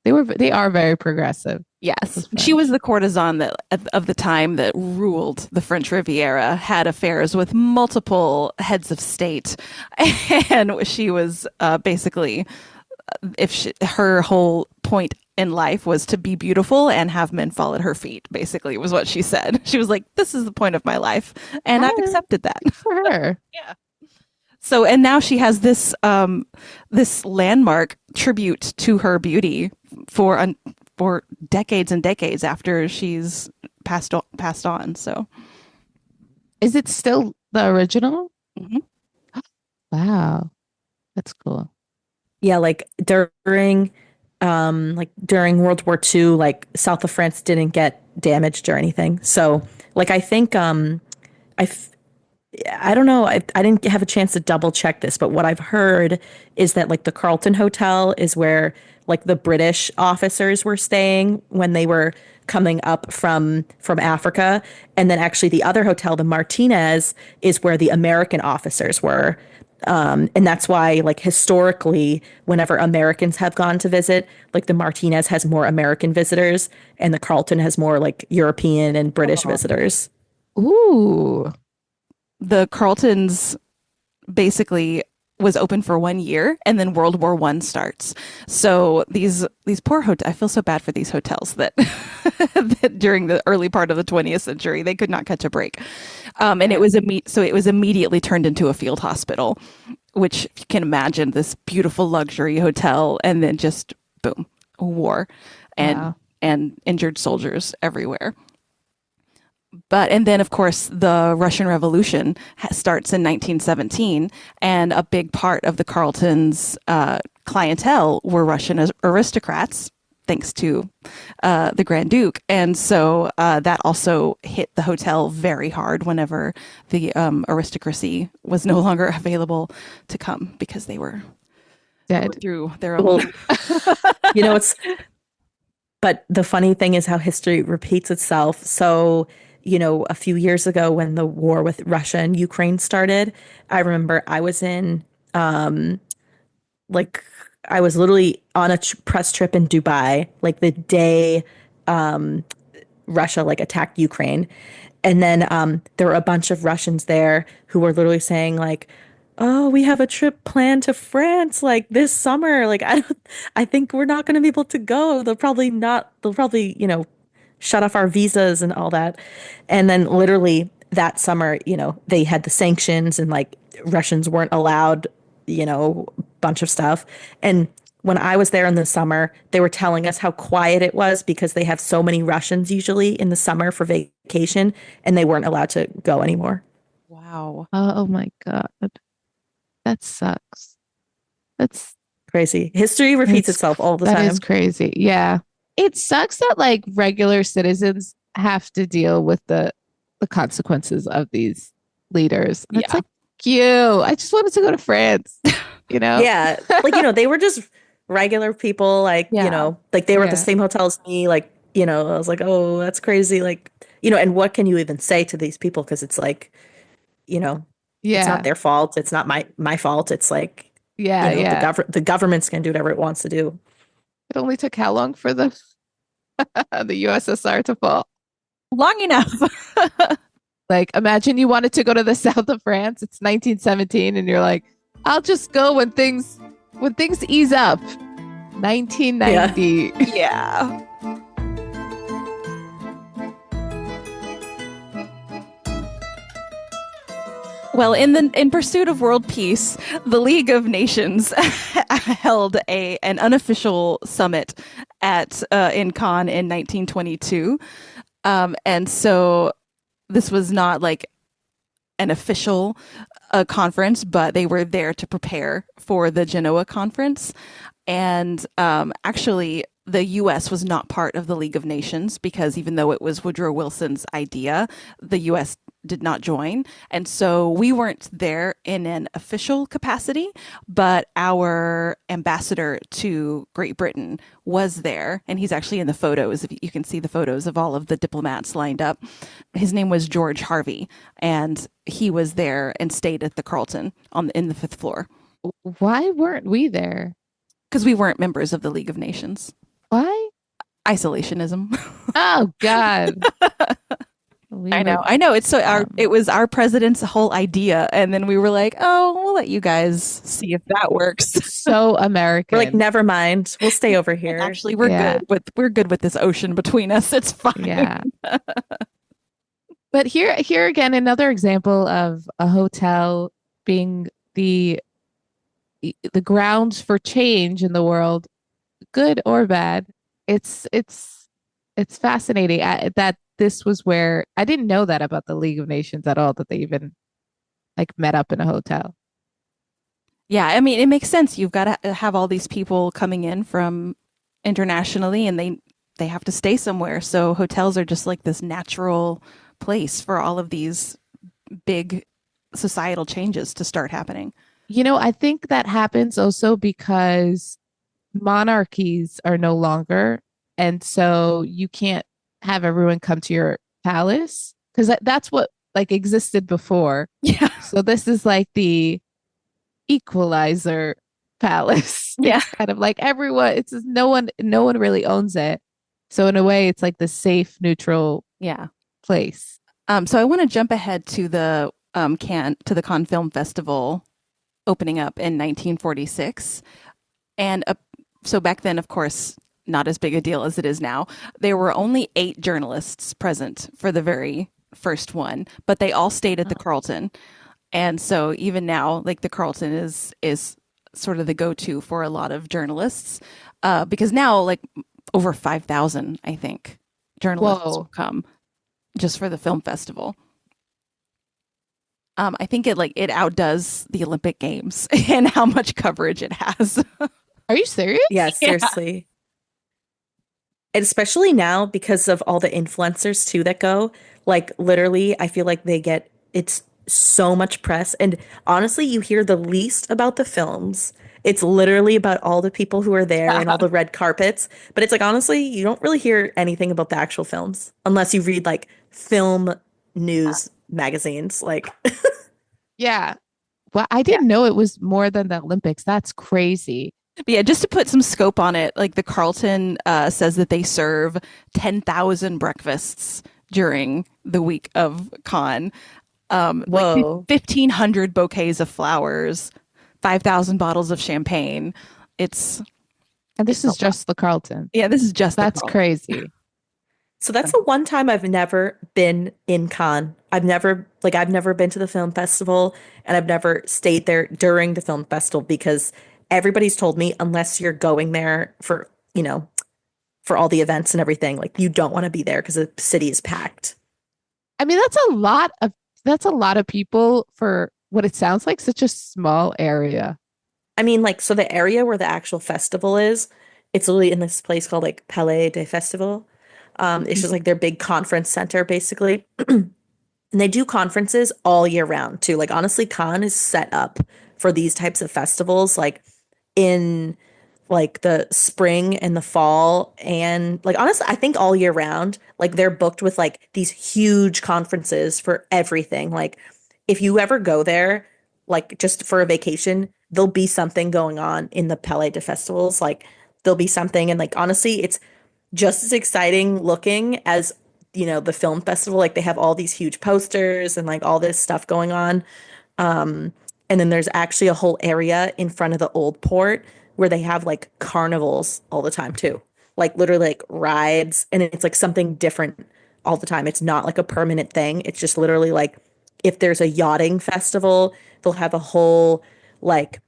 Speaker 2: They are very progressive.
Speaker 1: Yes,
Speaker 2: Those
Speaker 1: she
Speaker 2: French.
Speaker 1: was the courtesan that of the time that ruled the French Riviera, had affairs with multiple heads of state, and she was basically, her whole point in life was to be beautiful and have men fall at her feet. Basically, was what she said. She was like, "This is the point of my life," and I've
Speaker 2: Ah,
Speaker 1: accepted that.
Speaker 2: good for her.
Speaker 1: Yeah. So, and now she has this landmark tribute to her beauty for decades and decades after she's passed on. So,
Speaker 2: Is it still the original?
Speaker 1: mhm.
Speaker 2: Wow. That's cool.
Speaker 3: Yeah, during World War II, like south of France didn't get damaged or anything. So like I think I f- I don't know, I didn't have a chance to double check this, but what I've heard is that like the Carlton Hotel is where like the British officers were staying when they were coming up from Africa, and then actually the other hotel, the Martinez, is where the American officers were. And that's why, like historically, whenever Americans have gone to visit, like the Martinez has more American visitors, and the Carlton has more like European and British
Speaker 1: Oh.
Speaker 3: visitors.
Speaker 2: Ooh.
Speaker 1: The Carltons basically was open for 1 year, and then World War One starts. So these poor hotels. I feel so bad for these hotels that, that during the early part of the 20th century they could not catch a break, and it was immediately turned into a field hospital, which if you can imagine this beautiful luxury hotel, and then just boom, war, and
Speaker 2: Wow.
Speaker 1: and injured soldiers everywhere. And then of course the Russian Revolution starts in 1917, and a big part of the Carlton's clientele were Russian aristocrats, thanks to the Grand Duke, and so that also hit the hotel very hard whenever the aristocracy was no longer available to come because they were going
Speaker 2: Dead.
Speaker 1: through their
Speaker 3: Well,
Speaker 1: own.
Speaker 3: it's but the funny thing is how history repeats itself. So, a few years ago when the war with Russia and Ukraine started, I remember I was in like I was literally on a press trip in Dubai, like the day Russia like attacked Ukraine. And then there were a bunch of Russians there who were literally saying like, "Oh, we have a trip planned to France like this summer. Like I think we're not going to be able to go. They'll probably not. They'll probably shut off our visas and all that. And then literally that summer, they had the sanctions and like Russians weren't allowed, bunch of stuff. And when I was there in the summer, they were telling us how quiet it was because they have so many Russians usually in the summer for vacation and they weren't allowed to go anymore.
Speaker 1: Wow.
Speaker 2: Oh my God. That sucks. That's
Speaker 3: Crazy. History repeats itself all the
Speaker 2: that
Speaker 3: time.
Speaker 2: is crazy. Yeah. It sucks that like regular citizens have to deal with the consequences of these leaders. And it's
Speaker 1: Yeah.
Speaker 2: like you. I just wanted to go to France, you know?
Speaker 3: Yeah. Like, they were just regular people, like,
Speaker 1: Yeah.
Speaker 3: like they were at the
Speaker 2: Yeah.
Speaker 3: same hotel as me. Like, I was like, oh, that's crazy. Like, and what can you even say to these people? Because it's like, you know, it's not
Speaker 2: Yeah.
Speaker 3: their fault. It's not my fault. It's like,
Speaker 2: Yeah. Yeah.
Speaker 3: the government's can do whatever it wants to do.
Speaker 2: It only took how long for the USSR to fall?
Speaker 1: Long enough.
Speaker 2: Like, imagine you wanted to go to the south of France. It's 1917, and you're like, I'll just go when things ease up. 1990.
Speaker 1: Yeah. Well, in pursuit of world peace, the League of Nations held an unofficial summit at in Cannes in 1922, and so this was not like an official conference, but they were there to prepare for the Genoa conference. And actually, the U.S. was not part of the League of Nations because even though it was Woodrow Wilson's idea, the U.S. did not join. And so we weren't there in an official capacity, but our ambassador to Great Britain was there. And he's actually in the photos. If you can see the photos of all of the diplomats lined up. His name was George Harvey, and he was there and stayed at the Carlton in the fifth floor.
Speaker 2: Why weren't we there?
Speaker 1: Because we weren't members of the League of Nations.
Speaker 2: Why?
Speaker 1: Isolationism.
Speaker 2: Oh God.
Speaker 1: I know. It's so it was our president's whole idea, and then we were like, "Oh, we'll let you guys see if that works."
Speaker 2: So American.
Speaker 3: We're like, never mind. We'll stay over here.
Speaker 1: Actually, we're good with this ocean between us. It's fine.
Speaker 2: Yeah. But here again, another example of a hotel being the grounds for change in the world, good or bad. It's fascinating that this was where I didn't know that about the League of Nations at all, that they even like met up in a hotel.
Speaker 1: Yeah, I mean, it makes sense. You've got to have all these people coming in from internationally, and they have to stay somewhere. So hotels are just like this natural place for all of these big societal changes to start happening.
Speaker 2: I think that happens also because monarchies are no longer, and so you can't have everyone come to your palace because that's what like existed before.
Speaker 1: Yeah.
Speaker 2: So this is like the equalizer palace.
Speaker 1: Yeah.
Speaker 2: It's kind of like everyone. It's just no one really owns it. So in a way, it's like the safe, neutral place.
Speaker 1: So I want to jump ahead to the Cannes Film Festival opening up in 1946, and so back then, of course, not as big a deal as it is now. There were only 8 journalists present for the very first one, but they all stayed at the Carlton. And so even now, like the Carlton is sort of the go-to for a lot of journalists, because now like over 5,000, I think, journalists will come just for the film festival. I think it outdoes the Olympic Games in how much coverage it has.
Speaker 2: Are you serious?
Speaker 3: Yeah, seriously. And especially now because of all the influencers too that go, like literally, I feel like it's so much press. And honestly, you hear the least about the films. It's literally about all the people who are there and all the red carpets. But it's like, honestly, you don't really hear anything about the actual films unless you read like film news magazines. Like,
Speaker 2: yeah. Well, I didn't know it was more than the Olympics. That's crazy.
Speaker 1: But yeah, just to put some scope on it, like the Carlton says that they serve 10,000 breakfasts during the week of Cannes.
Speaker 3: Whoa.
Speaker 1: Like 1,500 bouquets of flowers, 5,000 bottles of champagne.
Speaker 2: And this is just the Carlton.
Speaker 1: Yeah, this is just
Speaker 2: That's crazy.
Speaker 3: So that's the one time I've never been in Cannes. I've never been to the film festival and I've never stayed there during the film festival because everybody's told me unless you're going there for, for all the events and everything, like you don't want to be there because the city is packed.
Speaker 2: I mean, that's a lot of people for what it sounds like such a small area.
Speaker 3: I mean, like, so the area where the actual festival is, it's literally in this place called like Palais des Festivals. It's just like their big conference center, basically. And they do conferences all year round too. Like honestly, Cannes is set up for these types of festivals, like in like the spring and the fall, and like honestly, I think all year round, like they're booked with like these huge conferences for everything. Like if you ever go there, like just for a vacation, there'll be something going on in the Palais de Festivals. Like there'll be something, and like honestly, it's just as exciting looking as the film festival. Like they have all these huge posters and like all this stuff going on. um and then there's actually a whole area in front of the old port where they have like carnivals all the time too, like literally like rides, and it's like something different all the time. It's not like a permanent thing. It's just literally like if there's a yachting festival, they'll have a whole like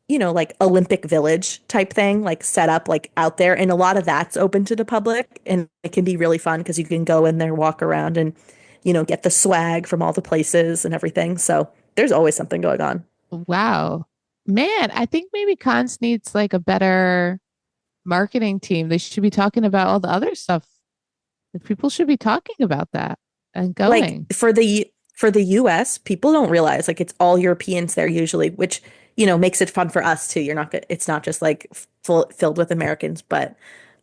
Speaker 3: like Olympic Village type thing, like set up like out there. And a lot of that's open to the public. And it can be really fun because you can go in there, walk around and, get the swag from all the places and everything. So there's always something going on.
Speaker 2: Wow. Man, I think maybe Cons needs like a better marketing team. They should be talking about all the other stuff. The people should be talking about that and
Speaker 3: Like
Speaker 2: going.
Speaker 3: for the US, people don't realize like it's all Europeans there usually, which, makes it fun for us too. It's not just like filled with Americans,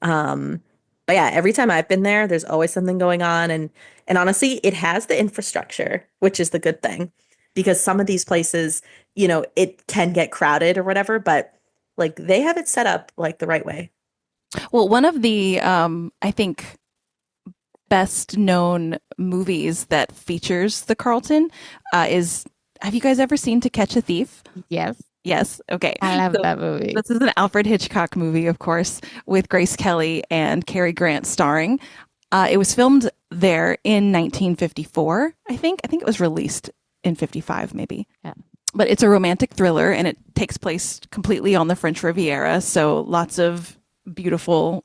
Speaker 3: um but yeah, every time I've been there, there's always something going on, and honestly, it has the infrastructure, which is the good thing because some of these places, it can get crowded or whatever, but like they have it set up like the right way.
Speaker 1: Well, one of the I think best known movies that features the Carlton is, have you guys ever seen To Catch a Thief?
Speaker 2: Yes,
Speaker 1: Yes. Okay.
Speaker 2: I love
Speaker 1: So
Speaker 2: that movie.
Speaker 1: this is an Alfred Hitchcock movie, of course, with Grace Kelly and Cary Grant starring. It was filmed there in 1954, I think. I think it was released in 55, maybe.
Speaker 2: Yeah.
Speaker 1: But it's a romantic thriller and it takes place completely on the French Riviera. So lots of beautiful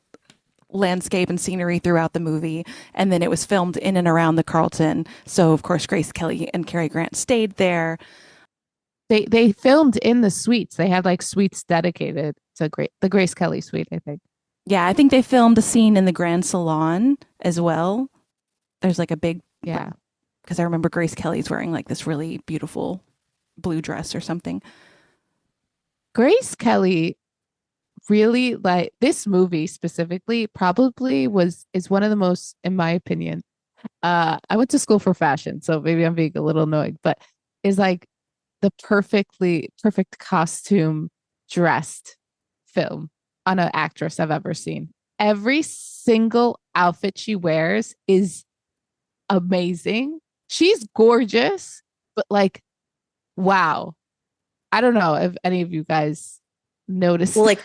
Speaker 1: landscape and scenery throughout the movie. And then it was filmed in and around the Carlton. So, of course, Grace Kelly and Cary Grant stayed there.
Speaker 2: They filmed in the suites. They had like suites dedicated to the Grace Kelly suite, I think.
Speaker 1: Yeah, I think they filmed a scene in the Grand Salon as well. There's like a big,
Speaker 2: Yeah.
Speaker 1: because I remember Grace Kelly's wearing like this really beautiful blue dress or something.
Speaker 2: Grace Kelly really like this movie specifically probably is one of the most, in my opinion. I went to school for fashion, so maybe I'm being a little annoying, but is like the perfect costume dressed film on an actress I've ever seen. Every single outfit she wears is amazing. She's gorgeous, but like, wow. I don't know if any of you guys noticed.
Speaker 3: Well, like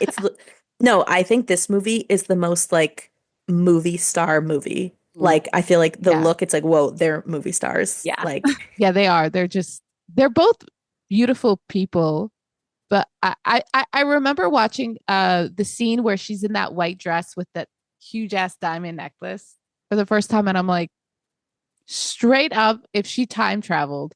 Speaker 3: no, I think this movie is the most like movie star movie. Like I feel like the
Speaker 2: Yeah.
Speaker 3: look, it's like, whoa, they're movie stars.
Speaker 1: Yeah.
Speaker 3: Like
Speaker 2: Yeah, they are. They're both beautiful people. But I remember watching the scene where she's in that white dress with that huge ass diamond necklace for the first time, and I'm like, straight up, if she time traveled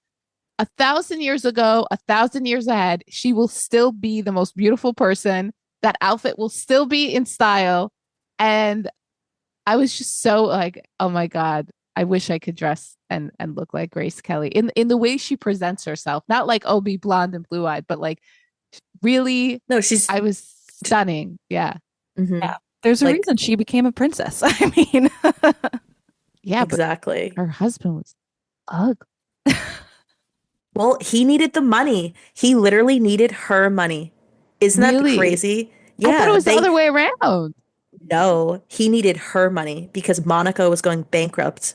Speaker 2: 1,000 years ago, 1,000 years ahead, she will still be the most beautiful person. That outfit will still be in style. And I was just so like, oh my God, I wish I could dress and look like Grace Kelly in the way she presents herself. Not like, oh, be blonde and blue eyed, but like really,
Speaker 3: no, she's
Speaker 2: I was stunning. Yeah.
Speaker 3: mhm,
Speaker 1: Yeah. There's a
Speaker 3: Like-
Speaker 1: reason she became a princess. I mean,
Speaker 2: Yeah.
Speaker 3: exactly.
Speaker 2: But her husband was ugly.
Speaker 3: Well, he needed the money. He literally needed her money. Isn't that
Speaker 2: Really?
Speaker 3: crazy?
Speaker 2: I thought it was the
Speaker 3: they
Speaker 2: other way around.
Speaker 3: no, he needed her money because Monaco was going bankrupt.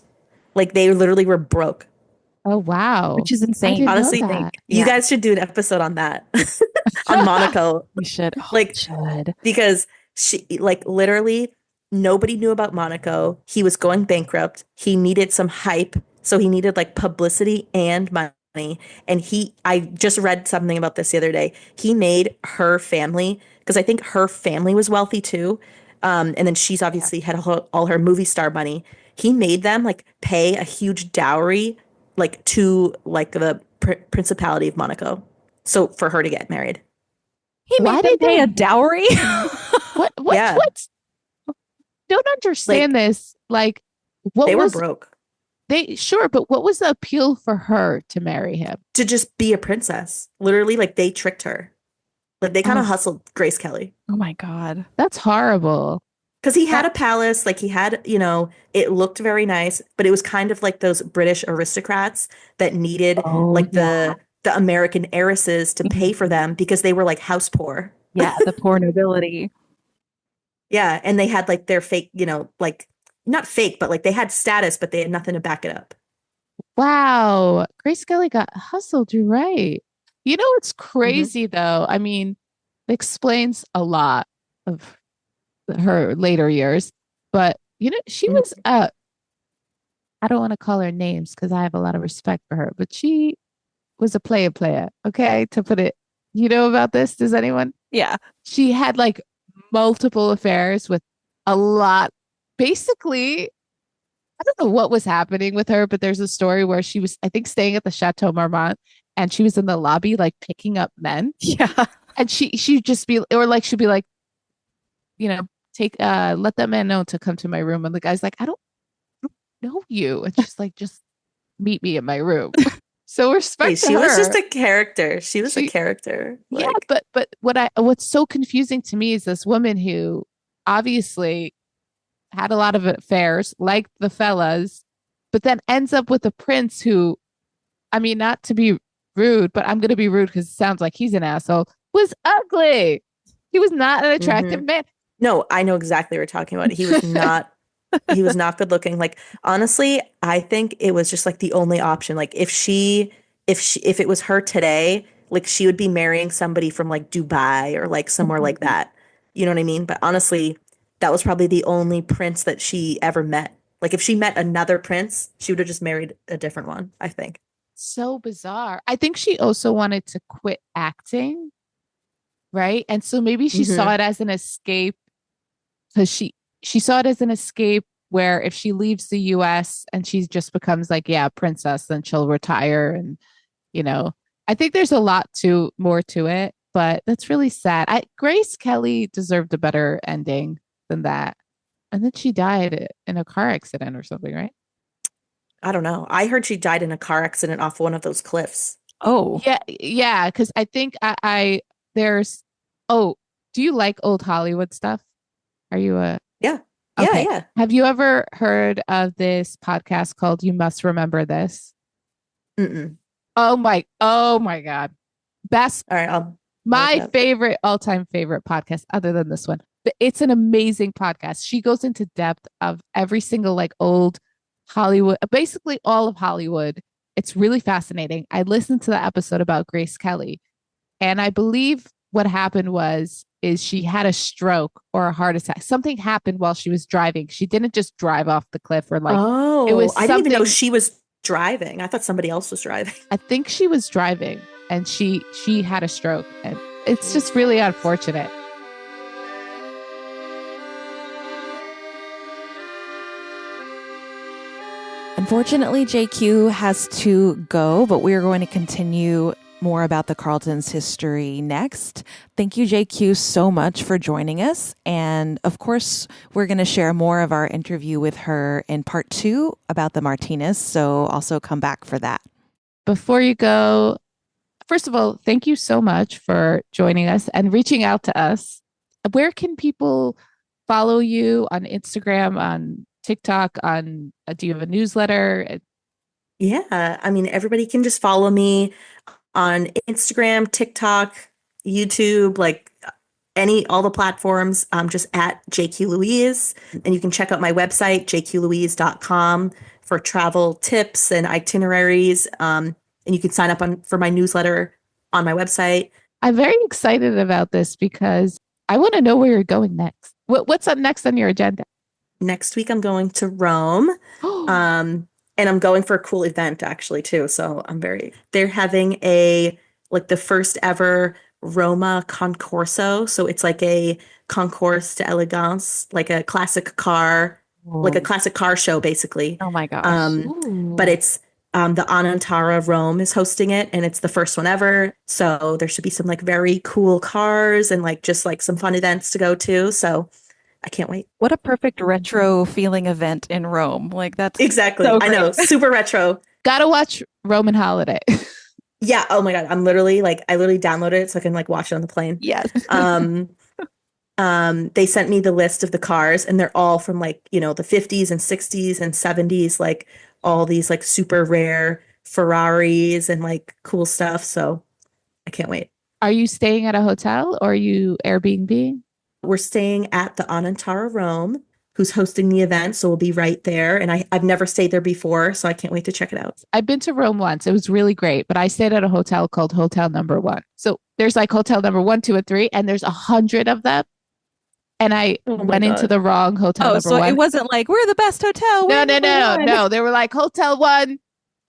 Speaker 3: Like they literally were broke.
Speaker 2: Oh, wow.
Speaker 1: which is
Speaker 2: I
Speaker 1: insane.
Speaker 2: didn't know
Speaker 3: Honestly,
Speaker 2: that.
Speaker 3: you
Speaker 1: Yeah.
Speaker 3: guys should do an episode on that. On Monaco.
Speaker 1: We should. Oh,
Speaker 3: Like-
Speaker 1: we should.
Speaker 3: Because she like literally Nobody knew about Monaco. He was going bankrupt. He needed some hype. So he needed like publicity and money. And I just read something about this the other day. He made her family, because I think her family was wealthy too. And then she's
Speaker 1: Yeah.
Speaker 3: obviously had all her movie star money. He made them like pay a huge dowry, like to like the Principality of Monaco. So for her to get married.
Speaker 1: He
Speaker 2: Why
Speaker 1: made them
Speaker 2: did
Speaker 1: pay
Speaker 2: they?
Speaker 1: a dowry.
Speaker 2: What?
Speaker 3: Yeah,
Speaker 2: Don't understand
Speaker 3: like
Speaker 2: this. Like, what
Speaker 3: they were
Speaker 2: was
Speaker 3: broke
Speaker 2: they sure, but what was the appeal for her to marry him?
Speaker 3: to just be a princess. Literally, like they tricked her. Like they kind
Speaker 2: Oh,
Speaker 3: of hustled Grace Kelly
Speaker 1: Oh my God.
Speaker 2: that's horrible.
Speaker 3: because he had
Speaker 2: That
Speaker 3: a palace, like he had, it looked very nice, but it was kind of like those British aristocrats that needed
Speaker 1: Oh,
Speaker 3: like
Speaker 1: yeah.
Speaker 3: the American heiresses to pay for
Speaker 1: Mhm.
Speaker 3: them because they were like house poor.
Speaker 1: Yeah, the poor nobility.
Speaker 3: Yeah, and they had like their fake, like not fake, but like they had status, but they had nothing to back it up.
Speaker 2: wow. Grace Kelly got hustled. You're right. You know what's
Speaker 3: Hmm.
Speaker 2: crazy though? I mean, it explains a lot of her later years, but she was
Speaker 3: Hmm.
Speaker 2: I don't want to call her names because I have a lot of respect for her, but she was a player, okay, to put it. You know about this? Does anyone?
Speaker 1: Yeah.
Speaker 2: She had like multiple affairs with a lot. Basically, I don't know what was happening with her, but there's a story where she was, I think, staying at the Chateau Marmont and she was in the lobby, like picking up men.
Speaker 1: Yeah.
Speaker 2: And she'd just be, or like, she'd be like, you know, let that man know to come to my room. And the guy's like, I don't know you. And she's like, just meet me in my room. So
Speaker 3: Hey,
Speaker 2: respect to
Speaker 3: she was just
Speaker 2: her.
Speaker 3: a character. She was a
Speaker 2: She,
Speaker 3: character.
Speaker 2: yeah,
Speaker 3: Like,
Speaker 2: but what's so confusing to me is this woman who obviously had a lot of affairs, like the fellas, but then ends up with a prince who, I mean, not to be rude, but I'm going to be rude because it sounds like he's an asshole, was ugly. He was not an
Speaker 3: hmm
Speaker 2: attractive man.
Speaker 3: no, I know exactly what you're talking about. He was not good looking. Like honestly, I think it was just like the only option. Like if it was her today, like she would be marrying somebody from like Dubai or like somewhere like
Speaker 1: Mhm.
Speaker 3: that. You know what I mean? But honestly, that was probably the only prince that she ever met. Like if she met another prince, she would have just married a different one, I think.
Speaker 2: So bizarre. I think she also wanted to quit acting, right? And so maybe she saw
Speaker 3: Hmm.
Speaker 2: it as an escape because she saw it as an escape where if she leaves the US and she just becomes like, yeah, princess, then she'll retire and you know. I think there's a lot to more to it, but that's really sad. Grace Kelly deserved a better ending than that. And then she died in a car accident or something, right?
Speaker 3: I don't know. I heard she died in a car accident off one of those cliffs.
Speaker 1: Oh,
Speaker 2: Yeah, yeah, because I think I there's oh, do you like old Hollywood stuff? Are you a
Speaker 3: Yeah. Yeah,
Speaker 2: okay.
Speaker 3: yeah.
Speaker 2: Have you ever heard of this podcast called You Must Remember This?
Speaker 3: Mm-mm.
Speaker 2: Oh my God. Best
Speaker 3: All right, I'll look it
Speaker 2: my
Speaker 3: up.
Speaker 2: favorite all-time favorite podcast other than this one. But it's an amazing podcast. She goes into depth of every single like old Hollywood, basically all of Hollywood. It's really fascinating. I listened to the episode about Grace Kelly, and I believe what happened was is she had a stroke or a heart attack. Something happened while she was driving. She didn't just drive off the cliff or like it
Speaker 3: Oh,
Speaker 2: was
Speaker 3: I didn't even know
Speaker 2: something.
Speaker 3: she was driving. I thought somebody else was driving.
Speaker 2: I think she was driving and she had a stroke, and it's just really unfortunate.
Speaker 1: unfortunately, JQ has to go, but we are going to continue more about the Carlton's history next. Thank you, JQ, so much for joining us. And of course, we're going to share more of our interview with her in part 2 about the Martinez. So also come back for that.
Speaker 2: Before you go, first of all, thank you so much for joining us and reaching out to us. Where can people follow you on Instagram, on TikTok, on do you have a newsletter?
Speaker 3: Yeah, I mean, everybody can just follow me on Instagram, TikTok, YouTube, like all the platforms, just at JQ Louise. And you can check out my website, jqlouise.com, for travel tips and itineraries. And you can sign up for my newsletter on my website.
Speaker 2: I'm very excited about this because I want to know where you're going next. What's up next on your agenda?
Speaker 3: next week I'm going to Rome. And I'm going for a cool event actually too. So they're having like the first ever Roma Concorso. So it's like a concours d'elegance, like a
Speaker 2: Oh,
Speaker 3: classic car show basically.
Speaker 1: Oh my gosh.
Speaker 3: Um, but
Speaker 2: ooh.
Speaker 3: it's the Anantara of Rome is hosting it, and it's the first one ever. So there should be some like very cool cars and like just like some fun events to go to. So I can't wait.
Speaker 1: What a perfect retro feeling event in Rome. Like that's
Speaker 3: Exactly.
Speaker 1: so
Speaker 3: I
Speaker 1: great.
Speaker 3: know. Super retro.
Speaker 2: Gotta watch Roman Holiday.
Speaker 3: Yeah. Oh my God. I literally downloaded it so I can like watch it on the plane.
Speaker 1: Yes.
Speaker 3: Um, they sent me the list of the cars and they're all from like, the 50s and 60s and 70s, like all these like super rare Ferraris and like cool stuff. So I can't wait.
Speaker 2: Are you staying at a hotel or are you Airbnb?
Speaker 3: We're staying at the Anantara Rome, who's hosting the event. So we'll be right there. And I've never stayed there before, so I can't wait to check it out.
Speaker 2: I've been to Rome once. It was really great, but I stayed at a hotel called Hotel Number One. So there's like Hotel Number One, two, and three, and there's 100 of them. And I
Speaker 3: Oh my
Speaker 2: went into
Speaker 3: God.
Speaker 2: the wrong Hotel
Speaker 1: Oh,
Speaker 2: Number
Speaker 1: so it
Speaker 2: One.
Speaker 1: wasn't like we're the best hotel.
Speaker 2: No,
Speaker 1: We're
Speaker 2: no,
Speaker 1: number
Speaker 2: no,
Speaker 1: one.
Speaker 2: no. They were like Hotel One,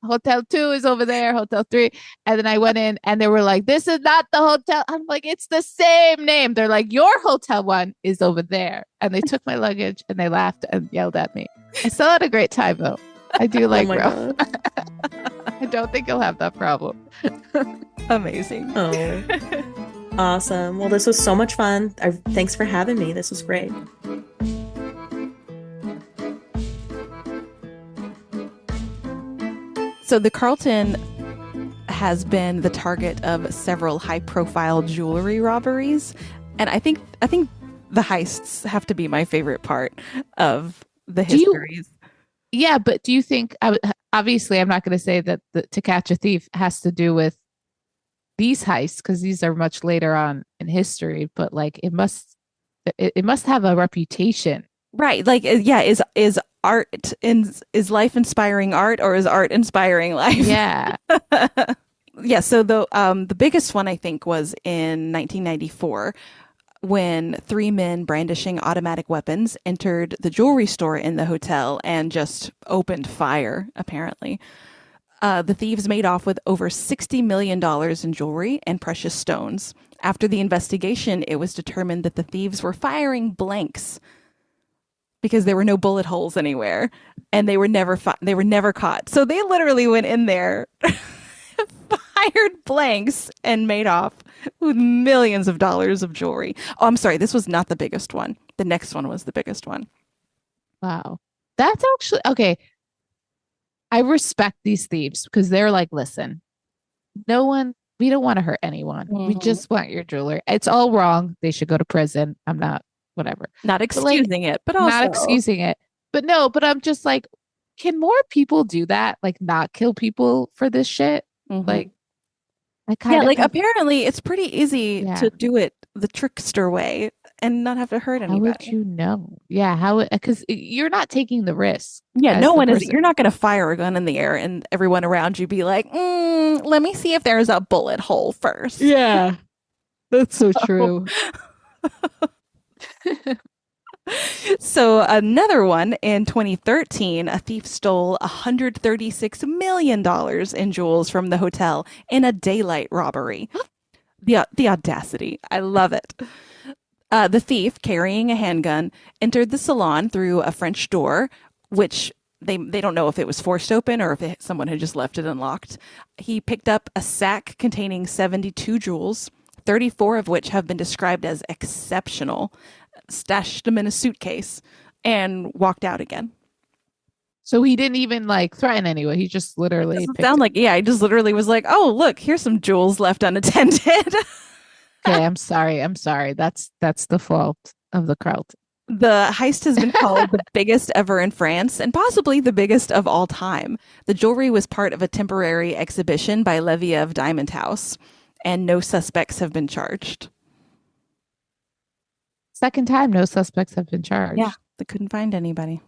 Speaker 2: Hotel Two is over there, Hotel Three. And then I went in and they were like, this is not the hotel. I'm like, it's the same name. They're like, your Hotel One is over there. And they took my luggage and they laughed and yelled at me. I still had a great time though. I do
Speaker 3: Oh
Speaker 2: like
Speaker 3: my
Speaker 2: Rome.
Speaker 3: God.
Speaker 2: I don't think you'll have that problem.
Speaker 1: Amazing.
Speaker 3: Oh, awesome. Well, this was so much fun. Thanks for having me. This was great.
Speaker 1: So the Carlton has been the target of several high-profile jewelry robberies, and I think the heists have to be my favorite part of the
Speaker 2: Do you
Speaker 1: histories.
Speaker 2: Yeah, but do you think, obviously, I'm not going to say that To Catch a Thief has to do with these heists because these are much later on in history, but like it must have a reputation.
Speaker 1: Right. Like yeah, is art is life inspiring art or is art inspiring life?
Speaker 2: Yeah.
Speaker 1: Yeah, so the biggest one I think was in 1994 when three men brandishing automatic weapons entered the jewelry store in the hotel and just opened fire, apparently. The thieves made off with over $60 million in jewelry and precious stones. After the investigation, it was determined that the thieves were firing blanks because there were no bullet holes anywhere, and they were never caught. So they literally went in there, fired blanks, and made off with millions of dollars of jewelry. Oh, I'm sorry, this was not the biggest one. The next one was the biggest one.
Speaker 2: Wow. That's actually okay. I respect these thieves because they're like, listen, we don't want to hurt anyone. We
Speaker 1: Mhm.
Speaker 2: just want your jewelry. It's all wrong. They should go to prison. I'm not, whatever.
Speaker 1: Not
Speaker 2: But like,
Speaker 1: excusing it, but
Speaker 2: not
Speaker 1: also
Speaker 2: excusing it. But no, but I'm just like, can more people do that? Like, not kill people for this shit?
Speaker 1: Mhm.
Speaker 2: Like, I
Speaker 1: Yeah,
Speaker 2: kind of
Speaker 1: like
Speaker 2: have,
Speaker 1: apparently it's pretty easy
Speaker 2: yeah.
Speaker 1: to do it the trickster way and not have to hurt
Speaker 2: How would
Speaker 1: anybody.
Speaker 2: you know? Yeah, because you're not taking the risk
Speaker 1: Yeah,
Speaker 2: as
Speaker 1: no
Speaker 2: the
Speaker 1: one is.
Speaker 2: person.
Speaker 1: You're not going to fire a gun in the air and everyone around you be like, let me see if there's a bullet hole first.
Speaker 2: Yeah, that's so true.
Speaker 1: So another one in 2013, a thief stole $136 million in jewels from the hotel in a daylight robbery. The audacity. I love it. The thief, carrying a handgun, entered the salon through a French door, which they don't know if it was forced open or if someone had just left it unlocked. He picked up a sack containing 72 jewels, 34 of which have been described as exceptional, stashed them in a suitcase, and walked out again.
Speaker 2: So he didn't even like threaten anyone. He just
Speaker 1: It
Speaker 2: literally
Speaker 1: doesn't
Speaker 2: picked
Speaker 1: sound
Speaker 2: it.
Speaker 1: like, yeah, I just literally was like, oh, look, here's some jewels left unattended.
Speaker 2: Okay, I'm sorry. I'm sorry. That's the fault of the Carlton.
Speaker 1: The heist has been called the biggest ever in France and possibly the biggest of all time. The jewelry was part of a temporary exhibition by Leviev Diamond House, and no suspects have been charged.
Speaker 2: Second time, no suspects have been
Speaker 1: Yeah,
Speaker 2: charged.
Speaker 1: they couldn't find anybody.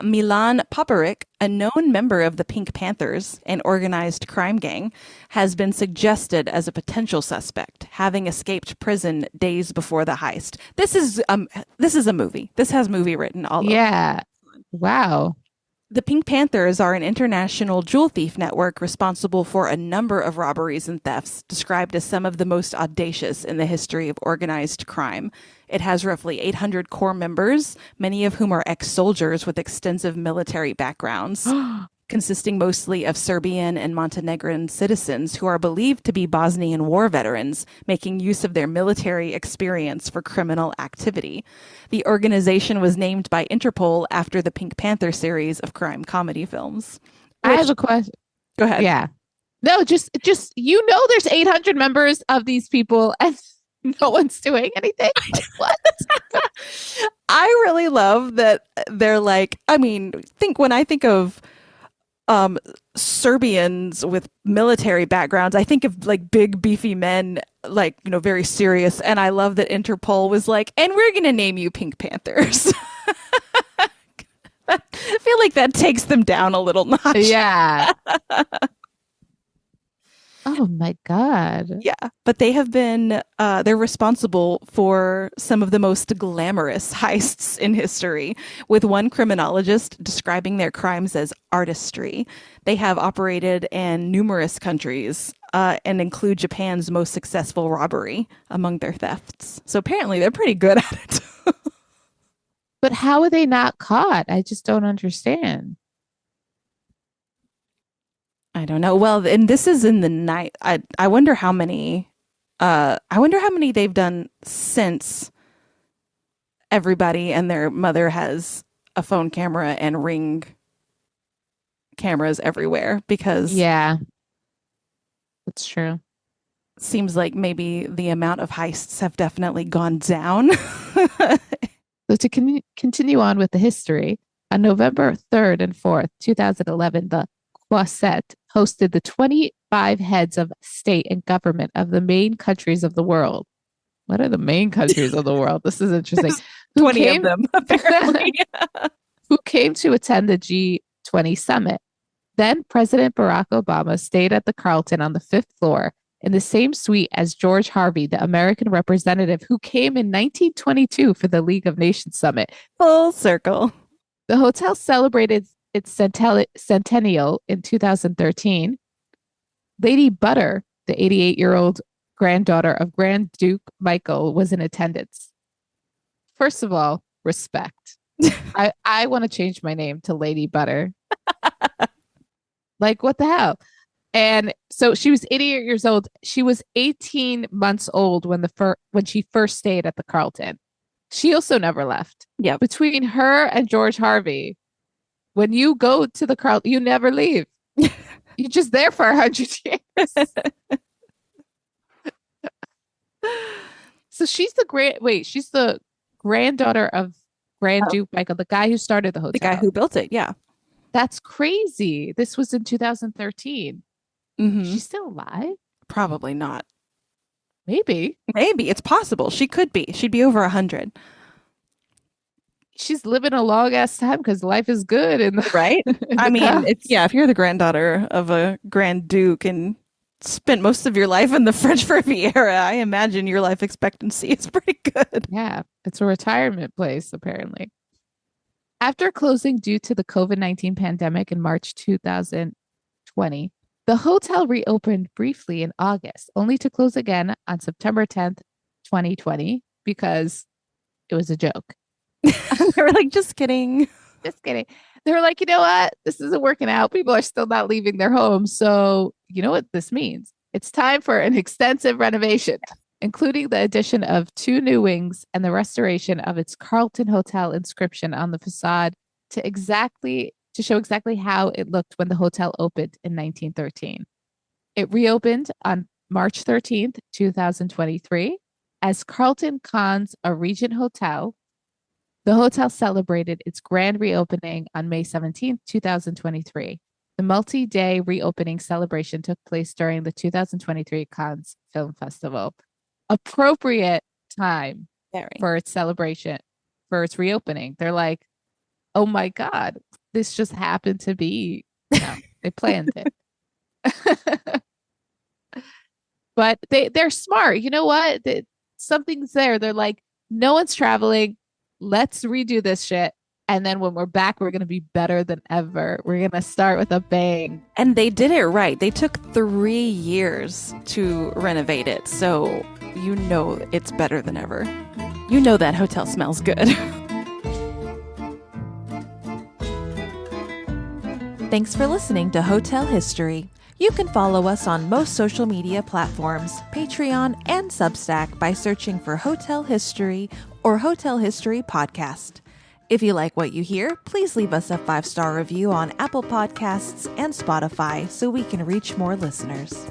Speaker 1: Milan Poperick, a known member of the Pink Panthers, an organized crime gang, has been suggested as a potential suspect, having escaped prison days before the heist. This is a movie. This has movie written all over.
Speaker 2: Yeah. Wow.
Speaker 1: The Pink Panthers are an international jewel thief network responsible for a number of robberies and thefts, described as some of the most audacious in the history of organized crime. It has roughly 800 core members, many of whom are ex-soldiers with extensive military backgrounds, consisting mostly of Serbian and Montenegrin citizens who are believed to be Bosnian war veterans, making use of their military experience for criminal activity. The organization was named by Interpol after the Pink Panther series of crime comedy films.
Speaker 2: I have a question.
Speaker 1: Go ahead.
Speaker 2: Yeah. No, just there's 800 members of these people and no one's doing anything. Like, what?
Speaker 1: I really love that they're like, I mean, when I think of Serbians with military backgrounds, I think of like big beefy men, like, very serious. And I love that Interpol was like, and we're going to name you Pink Panthers. I feel like that takes them down a little notch.
Speaker 2: Yeah. Oh my God.
Speaker 1: Yeah. But they have been, they're responsible for some of the most glamorous heists in history, with one criminologist describing their crimes as artistry. They have operated in numerous countries and include Japan's most successful robbery among their thefts. So apparently they're pretty good at it.
Speaker 2: But how are they not caught? I just don't understand.
Speaker 1: I don't know. Well, and this is in the night. I wonder how many. I wonder how many they've done since everybody and their mother has a phone camera and Ring cameras everywhere. Because
Speaker 2: Yeah, that's true.
Speaker 1: seems like maybe the amount of heists have definitely gone down.
Speaker 2: So to continue on with the history, on November 3rd and 4th, 2011, the Quaset hosted the 25 heads of state and government of the main countries of the world. What are the main countries of the world? This is interesting.
Speaker 1: 20 of them, apparently.
Speaker 2: Who came to attend the G20 summit. Then President Barack Obama stayed at the Carlton on the fifth floor in the same suite as George Harvey, the American representative who came in 1922 for the League of Nations summit.
Speaker 1: Full circle.
Speaker 2: The hotel celebrated its centennial in 2013. Lady Butter, the 88-year-old granddaughter of Grand Duke Michael, was in attendance. First of all, respect. I want to change my name to Lady Butter. Like, what the hell? And so she was 88 years old. She was 18 months old when she first stayed at the Carlton. She also never left.
Speaker 1: Yeah.
Speaker 2: Between her and George Harvey, when you go to the Carlton, you never leave. You're just there for 100 years. So she's the granddaughter of Grand Duke Michael, the guy who started the hotel.
Speaker 1: The guy who built it, yeah.
Speaker 2: That's crazy. This was in 2013.
Speaker 1: Mm-hmm.
Speaker 2: She's still alive?
Speaker 1: Probably not.
Speaker 2: Maybe.
Speaker 1: Maybe. It's possible. She could be. She'd be over 100.
Speaker 2: She's living a long ass time because life is good.
Speaker 1: Right? I mean, if you're the granddaughter of a Grand Duke and spent most of your life in the French Riviera, I imagine your life expectancy is pretty good.
Speaker 2: Yeah. It's a retirement place, apparently. After closing due to the COVID-19 pandemic in March 2020, the hotel reopened briefly in August, only to close again on September 10th, 2020, because it was a joke.
Speaker 1: They were like, just kidding.
Speaker 2: Just kidding. They were like, you know what? This isn't working out. People are still not leaving their homes. So you know what this means? It's time for an extensive renovation, including the addition of 2 new wings and the restoration of its Carlton Hotel inscription on the facade to show exactly how it looked when the hotel opened in 1913. It reopened on March 13th, 2023 as Carlton Cons a Regent Hotel. The hotel celebrated its grand reopening on May 17th, 2023. The multi-day reopening celebration took place during the 2023 Cannes Film Festival. Appropriate time for its celebration, for its reopening. They're like, oh my God, this just happened to be, they planned it. But they're smart. You know what? Something's there. They're like, no one's traveling. Let's redo this shit. And then when we're back, we're going to be better than ever. We're going to start with a bang.
Speaker 1: And they did it right. They took 3 years to renovate it. So you know it's better than ever. You know that hotel smells good. Thanks for listening to Hotel History. You can follow us on most social media platforms, Patreon, and Substack by searching for Hotel History or Hotel History Podcast. If you like what you hear, please leave us a 5-star review on Apple Podcasts and Spotify so we can reach more listeners.